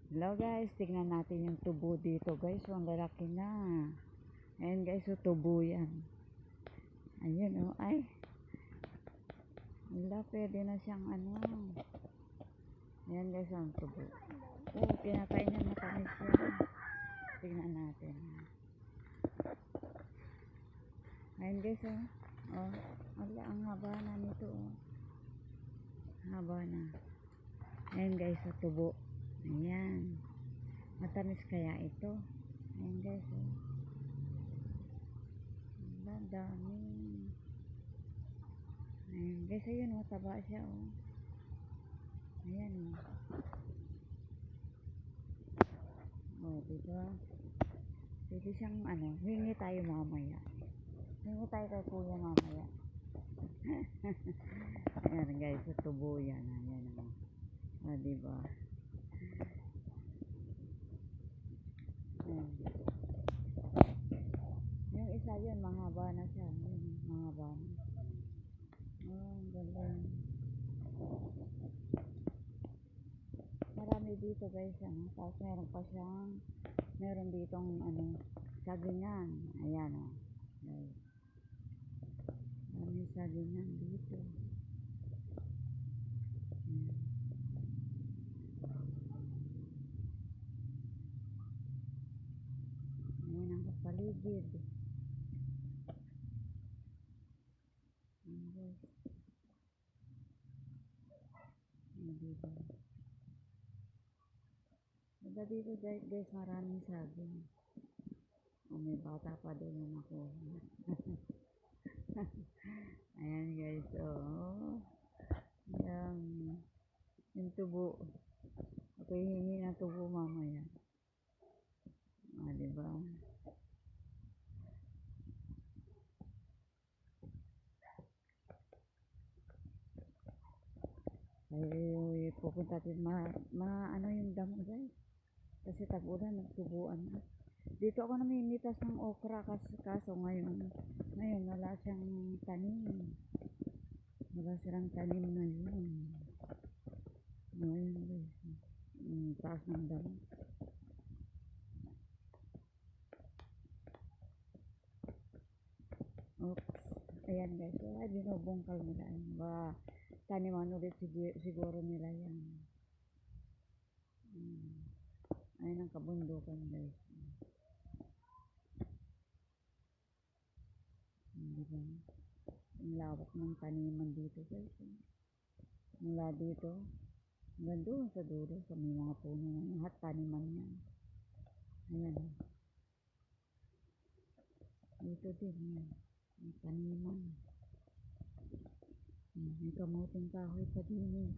Hello guys, tignan natin yung tubo dito guys. Ang lalaki na. Ayan guys, so tubo yan. Ayun oh, ay. Wala, pwede na siyang ano. Ayan guys, ang tubo. Oh, kinakain niya, matamis yan. Tignan natin. Ayan guys oh. Oh, wala, ang haba na nito oh. Haba na. Ayan guys, so tubo. Ayan. Matamis kaya ito. Ayan guys oh. Ang dami. Ayan guys, ayun oh, taba siya oh. Ayan oh. Oh, diba? Pwede siyang ano, hingi tayo mamaya. Hingi tayo kay kuya mamaya. Ayan guys, sa tubo yan. Ayan oh. Oh, diba? Ayan. Yung isa yun, mahaba na siya. Ayan, mahaba na. Oh, ang ganda yun. Marami dito guys, ano. Tapos meron ditong ano, sagingan. Ayan oh. Guys. Marami sagingan dito. Ayan. Ayan ang paligid. Ayan guys. Ayan dito. Diba dito guys, maraming saging. Oh, may bata pa doon na nakuha. Ayan guys, oh. Ayan. Yung tubo. Ako hihingi ng tubo mamaya. Ah, diba? Ay, pupunta din ano yung damo guys. Kasi tag-ulan, nagtubuan na. Dito ako namimitas ng okra kaso ngayon wala siyang tanim. Wala silang tanim ngayon. Ngayon guys. Taas ng damo. Oops. Ayan guys. Ay, binubungkal nila. Ba, taniman ulit siguro nila yan. Ayan ang kabundukan guys. Diba? Ang lawak ng taniman dito guys. Mula dito hanggang doon sa dulo sa may mga puno na lahat taniman yan. Ayan. Dito din yan. May taniman. May kamuting kahoy pa din eh.